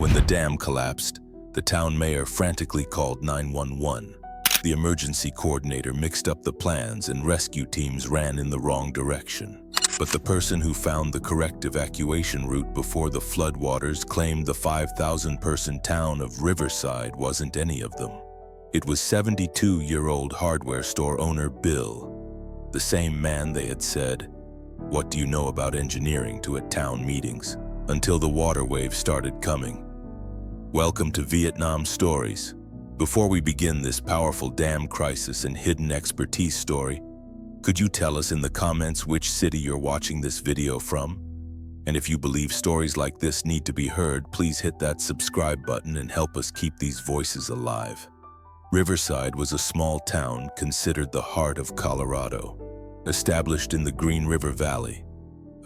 When the dam collapsed, the town mayor frantically called 911. The emergency coordinator mixed up the plans and rescue teams ran in the wrong direction. But the person who found the correct evacuation route before the floodwaters claimed the 5,000-person town of Riverside wasn't any of them. It was 72-year-old hardware store owner Bill, the same man they had said, "What do you know about engineering?" to at town meetings, until the water wave started coming. Welcome to Vietnam Stories. Before we begin this powerful dam crisis and hidden expertise story, could you tell us in the comments which city you're watching this video from? And if you believe stories like this need to be heard, please hit that subscribe button and help us keep these voices alive. Riverside was a small town considered the heart of Colorado, established in the Green River Valley,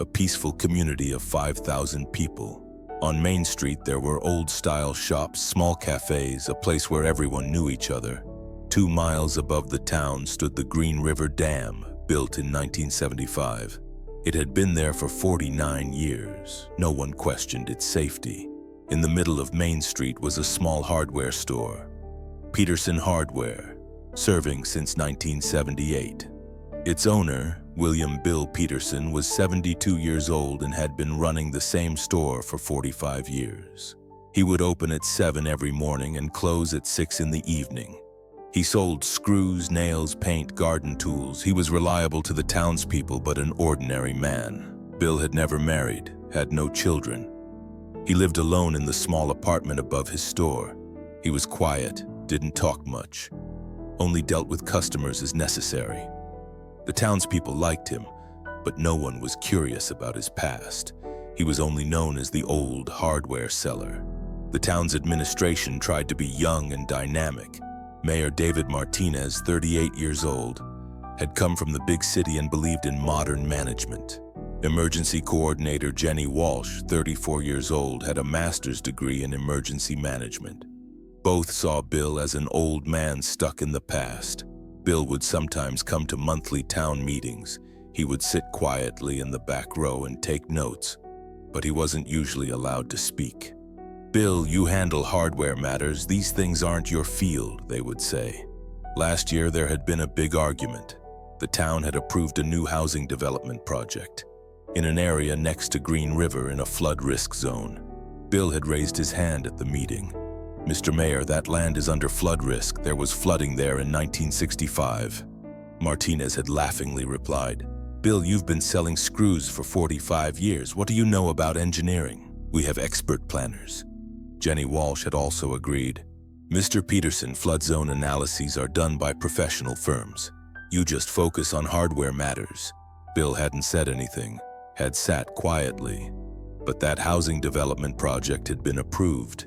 a peaceful community of 5,000 people. On Main Street, there were old-style shops, small cafes, a place where everyone knew each other. 2 miles above the town stood the Green River Dam, built in 1975. It had been there for 49 years. No one questioned its safety. In the middle of Main Street was a small hardware store, Peterson Hardware, serving since 1978. Its owner, Bill Peterson, was 72 years old and had been running the same store for 45 years. He would open at 7 every morning and close at 6 in the evening. He sold screws, nails, paint, garden tools. He was reliable to the townspeople, but an ordinary man. Bill had never married, had no children. He lived alone in the small apartment above his store. He was quiet, didn't talk much, only dealt with customers as necessary. The townspeople liked him, but no one was curious about his past. He was only known as the old hardware seller. The town's administration tried to be young and dynamic. Mayor David Martinez, 38 years old, had come from the big city and believed in modern management. Emergency coordinator Jenny Walsh, 34 years old, had a master's degree in emergency management. Both saw Bill as an old man stuck in the past. Bill would sometimes come to monthly town meetings. He would sit quietly in the back row and take notes, but he wasn't usually allowed to speak. "Bill, you handle hardware matters. These things aren't your field," they would say. Last year, there had been a big argument. The town had approved a new housing development project in an area next to Green River in a flood risk zone. Bill had raised his hand at the meeting. "Mr. Mayor, that land is under flood risk. There was flooding there in 1965. Martinez had laughingly replied, "Bill, you've been selling screws for 45 years. What do you know about engineering? We have expert planners." Jenny Walsh had also agreed. "Mr. Peterson, flood zone analyses are done by professional firms. You just focus on hardware matters." Bill hadn't said anything, had sat quietly. But that housing development project had been approved.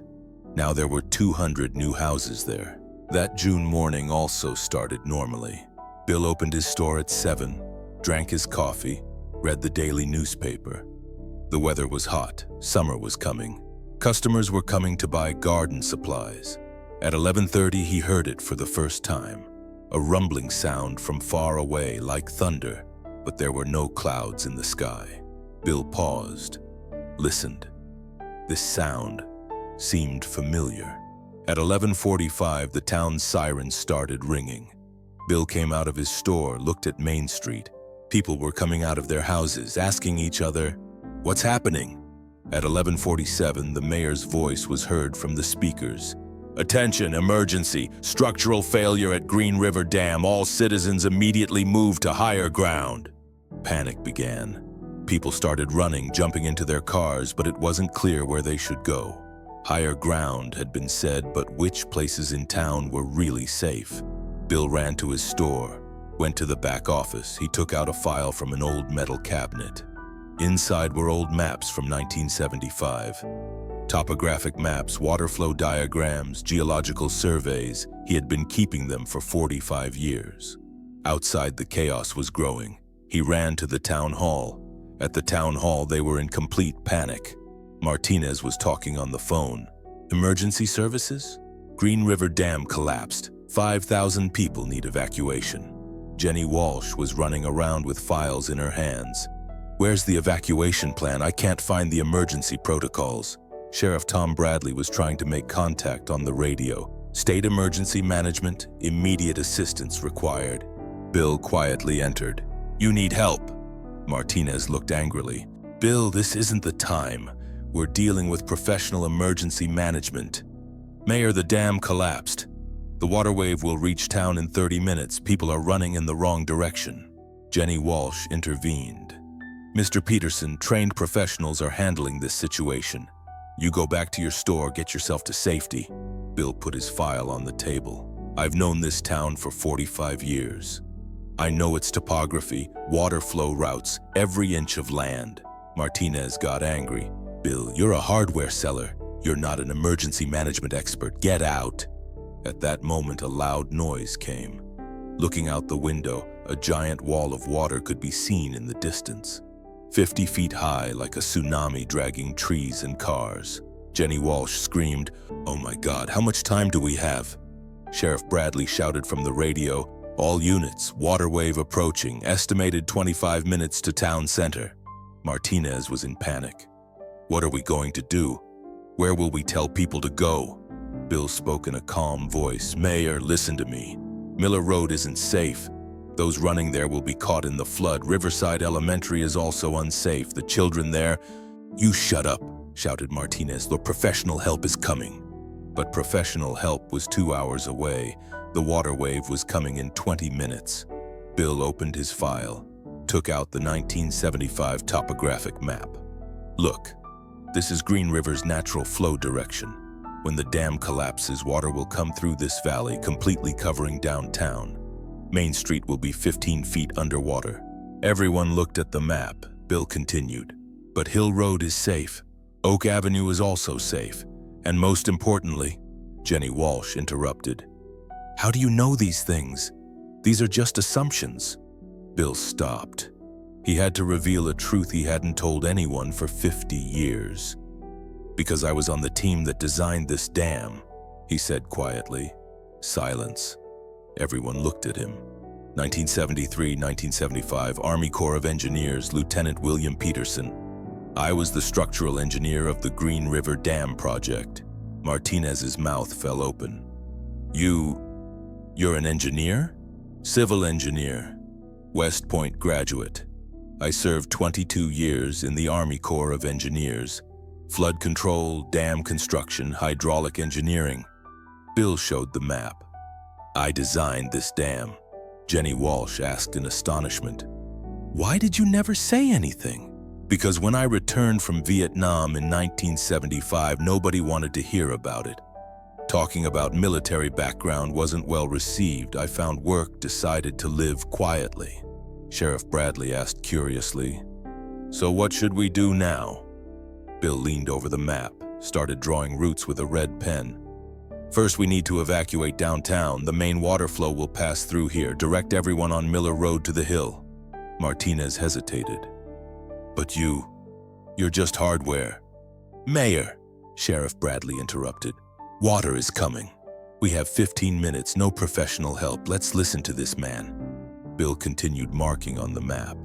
Now there were 200 new houses there. That June morning also started normally. Bill opened his store at 7, drank his coffee, read the daily newspaper. The weather was hot, summer was coming. Customers were coming to buy garden supplies. At 11:30, he heard it for the first time. A rumbling sound from far away like thunder, but there were no clouds in the sky. Bill paused, listened. This sound seemed familiar. At 11:45, the town's sirens started ringing. Bill came out of his store, looked at Main Street. People were coming out of their houses, asking each other, "What's happening?" At 11:47, the mayor's voice was heard from the speakers. "Attention, emergency, structural failure at Green River Dam. All citizens immediately move to higher ground." Panic began. People started running, jumping into their cars, but it wasn't clear where they should go. Higher ground had been said, but which places in town were really safe? Bill ran to his store, went to the back office. He took out a file from an old metal cabinet. Inside were old maps from 1975. Topographic maps, water flow diagrams, geological surveys. He had been keeping them for 45 years. Outside, the chaos was growing. He ran to the town hall. At the town hall, they were in complete panic. Martinez was talking on the phone. "Emergency services? Green River Dam collapsed. 5,000 people need evacuation." Jenny Walsh was running around with files in her hands. "Where's the evacuation plan? I can't find the emergency protocols." Sheriff Tom Bradley was trying to make contact on the radio. State emergency management, immediate assistance required. Bill quietly entered. You need help. Martinez looked angrily. Bill, this isn't the time. We're dealing with professional emergency management. Mayor, the dam collapsed. The water wave will reach town in 30 minutes. People are running in the wrong direction. Jenny Walsh intervened. Mr. Peterson, trained professionals are handling this situation. You go back to your store, get yourself to safety. Bill put his file on the table. I've known this town for 45 years. I know its topography, water flow routes, every inch of land. Martinez got angry. Bill, you're a hardware seller. You're not an emergency management expert. Get out. At that moment, a loud noise came. Looking out the window, a giant wall of water could be seen in the distance. 50 feet high, like a tsunami dragging trees and cars. Jenny Walsh screamed, "Oh my God, how much time do we have?" Sheriff Bradley shouted from the radio, "All units, water wave approaching, estimated 25 minutes to town center." Martinez was in panic. What are we going to do? Where will we tell people to go? Bill spoke in a calm voice. Mayor, listen to me. Miller Road isn't safe. Those running there will be caught in the flood. Riverside Elementary is also unsafe. The children there... You shut up, shouted Martinez. The professional help is coming. But professional help was 2 hours away. The water wave was coming in 20 minutes. Bill opened his file, took out the 1975 topographic map. Look, this is Green River's natural flow direction. When the dam collapses, water will come through this valley, completely covering downtown. Main Street will be 15 feet underwater. Everyone looked at the map. Bill continued. But Hill Road is safe. Oak Avenue is also safe. And most importantly, Jenny Walsh interrupted. How do you know these things? These are just assumptions. Bill stopped. He had to reveal a truth he hadn't told anyone for 50 years. Because I was on the team that designed this dam, he said quietly. Silence. Everyone looked at him. 1973-1975, Army Corps of Engineers, Lieutenant William Peterson. I was the structural engineer of the Green River Dam project. Martinez's mouth fell open. You're an engineer? Civil engineer. West Point graduate. I served 22 years in the Army Corps of Engineers. Flood control, dam construction, hydraulic engineering. Bill showed the map. I designed this dam. Jenny Walsh asked in astonishment. Why did you never say anything? Because when I returned from Vietnam in 1975, nobody wanted to hear about it. Talking about military background wasn't well received. I found work, decided to live quietly. Sheriff Bradley asked curiously, So what should we do now? Bill leaned over the map, started drawing routes with a red pen. First, we need to evacuate downtown. The main water flow will pass through here. Direct everyone on Miller Road to the hill. Martinez hesitated. But you're just hardware. Mayor, Sheriff Bradley interrupted. Water is coming. We have 15 minutes, no professional help. Let's listen to this man. Bill continued marking on the map.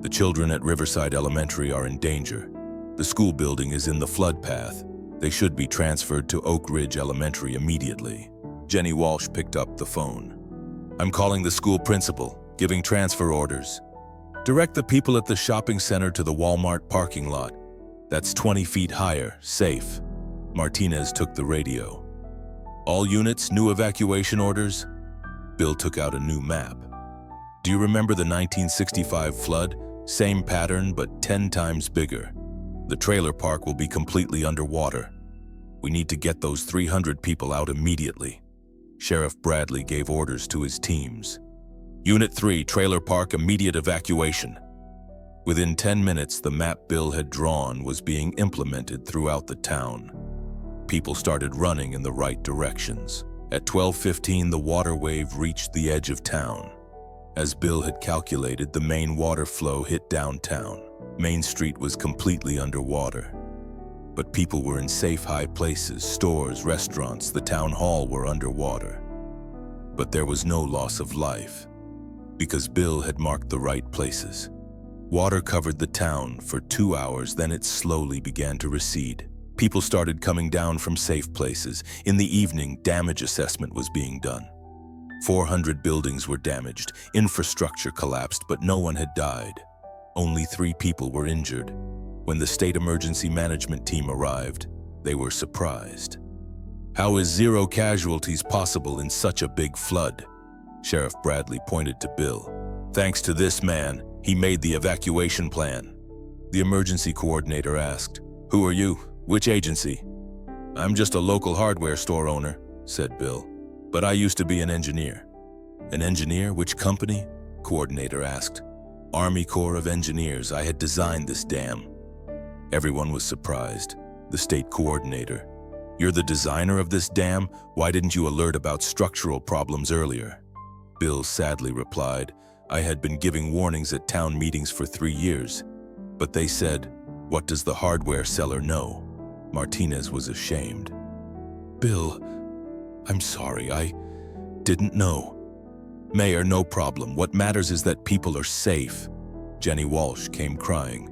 The children at Riverside Elementary are in danger. The school building is in the flood path. They should be transferred to Oak Ridge Elementary immediately. Jenny Walsh picked up the phone. I'm calling the school principal, giving transfer orders. Direct the people at the shopping center to the Walmart parking lot. That's 20 feet higher, safe. Martinez took the radio. All units, new evacuation orders? Bill took out a new map. Do you remember the 1965 flood? Same pattern, but 10 times bigger. The trailer park will be completely underwater. We need to get those 300 people out immediately. Sheriff Bradley gave orders to his teams. Unit 3, trailer park, immediate evacuation. Within 10 minutes, the map Bill had drawn was being implemented throughout the town. People started running in the right directions. At 12:15, the water wave reached the edge of town. As Bill had calculated, the main water flow hit downtown. Main Street was completely underwater. But people were in safe high places, stores, restaurants, the town hall were underwater. But there was no loss of life, because Bill had marked the right places. Water covered the town for 2 hours, then it slowly began to recede. People started coming down from safe places. In the evening, damage assessment was being done. 400 buildings were damaged, infrastructure collapsed, but no one had died. Only 3 people were injured. When the state emergency management team arrived, they were surprised. How is 0 casualties possible in such a big flood? Sheriff Bradley pointed to Bill. Thanks to this man, he made the evacuation plan. The emergency coordinator asked, "Who are you? Which agency?" "I'm just a local hardware store owner," said Bill. "But I used to be an engineer." "An engineer? Which company?" Coordinator asked. "Army Corps of Engineers. I had designed this dam." Everyone was surprised. The state coordinator. "You're the designer of this dam? Why didn't you alert about structural problems earlier?" Bill sadly replied, "I had been giving warnings at town meetings for 3 years. But they said, 'What does the hardware seller know?'" Martinez was ashamed. "Bill, I'm sorry, I didn't know." "Mayor, no problem. What matters is that people are safe." Jenny Walsh came crying.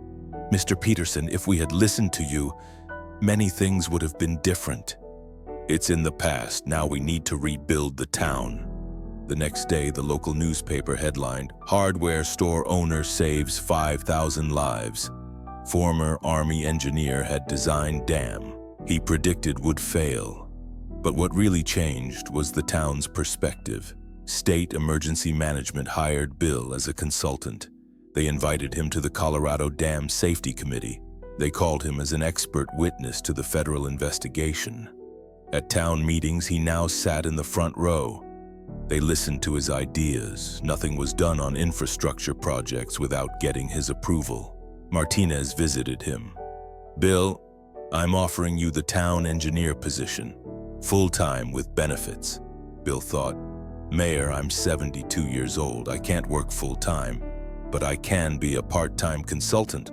"Mr. Peterson, if we had listened to you, many things would have been different." "It's in the past. Now we need to rebuild the town." The next day, the local newspaper headlined, "Hardware store owner saves 5,000 lives." Former Army engineer had designed dam he predicted would fail. But what really changed was the town's perspective. State Emergency Management hired Bill as a consultant. They invited him to the Colorado Dam Safety Committee. They called him as an expert witness to the federal investigation. At town meetings, he now sat in the front row. They listened to his ideas. Nothing was done on infrastructure projects without getting his approval. Martinez visited him. "Bill, I'm offering you the town engineer position, full-time with benefits." Bill thought, "Mayor, I'm 72 years old. I can't work full-time, but I can be a part-time consultant."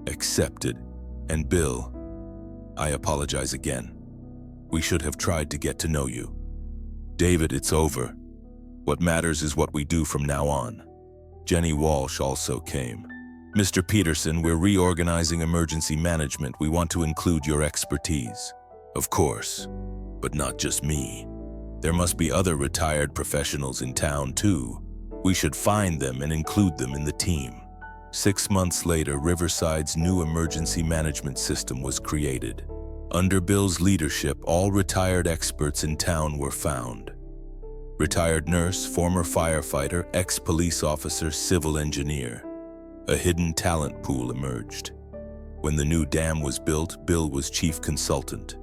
Accepted. "And Bill, I apologize again. We should have tried to get to know you." "David, it's over. What matters is what we do from now on." Jenny Walsh also came. "Mr. Peterson, we're reorganizing emergency management. We want to include your expertise." "Of course, but not just me. There must be other retired professionals in town too. We should find them and include them in the team." 6 months later, Riverside's new emergency management system was created. Under Bill's leadership, all retired experts in town were found. Retired nurse, former firefighter, ex-police officer, civil engineer. A hidden talent pool emerged. When the new dam was built, Bill was chief consultant.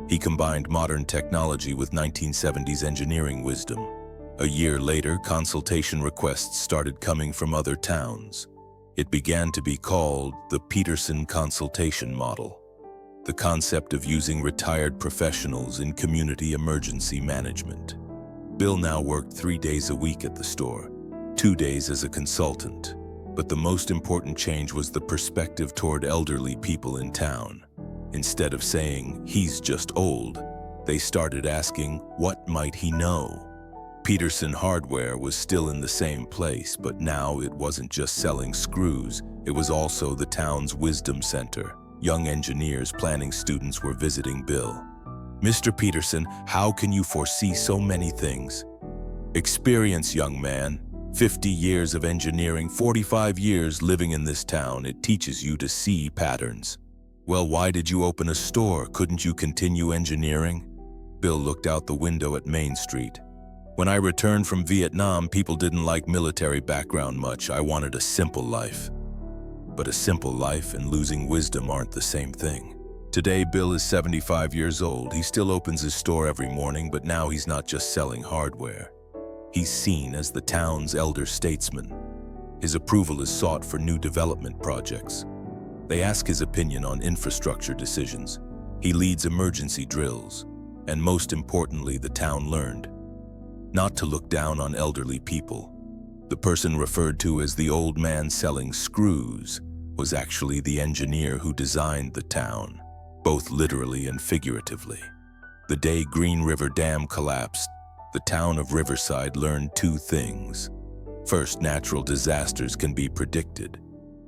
He combined modern technology with 1970s engineering wisdom. A year later, consultation requests started coming from other towns. It began to be called the Peterson Consultation Model, the concept of using retired professionals in community emergency management. Bill now worked 3 days a week at the store, 2 days as a consultant. But the most important change was the perspective toward elderly people in town. Instead of saying, "He's just old," they started asking, "What might he know?" Peterson Hardware was still in the same place, but now it wasn't just selling screws, it was also the town's wisdom center. Young engineers planning students were visiting Bill. "Mr. Peterson, how can you foresee so many things?" "Experience, young man. 50 years of engineering, 45 years living in this town. It teaches you to see patterns." "Well, why did you open a store? Couldn't you continue engineering?" Bill looked out the window at Main Street. "When I returned from Vietnam, people didn't like military background much. I wanted a simple life." But a simple life and losing wisdom aren't the same thing. Today, Bill is 75 years old. He still opens his store every morning, but now he's not just selling hardware. He's seen as the town's elder statesman. His approval is sought for new development projects. They ask his opinion on infrastructure decisions. He leads emergency drills. And most importantly, the town learned not to look down on elderly people. The person referred to as the old man selling screws was actually the engineer who designed the town, both literally and figuratively. The day Green River Dam collapsed, the town of Riverside learned 2 things. First, natural disasters can be predicted.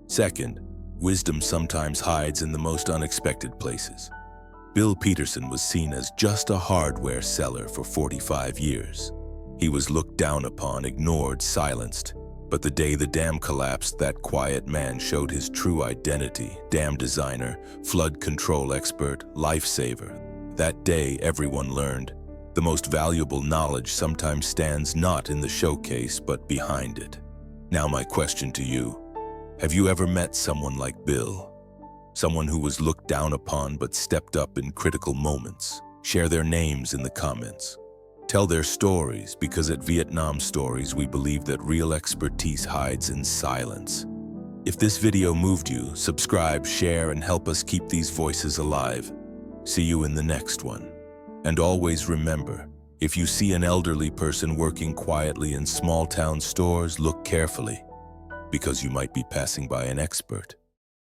Second, wisdom sometimes hides in the most unexpected places. Bill Peterson was seen as just a hardware seller for 45 years. He was looked down upon, ignored, silenced. But the day the dam collapsed, that quiet man showed his true identity: dam designer, flood control expert, lifesaver. That day, everyone learned the most valuable knowledge sometimes stands not in the showcase, but behind it. Now my question to you: have you ever met someone like Bill? Someone who was looked down upon but stepped up in critical moments? Share their names in the comments. Tell their stories, because at Vietnam Stories we believe that real expertise hides in silence. If this video moved you, subscribe, share, and help us keep these voices alive. See you in the next one. And always remember, if you see an elderly person working quietly in small town stores, look carefully, because you might be passing by an expert.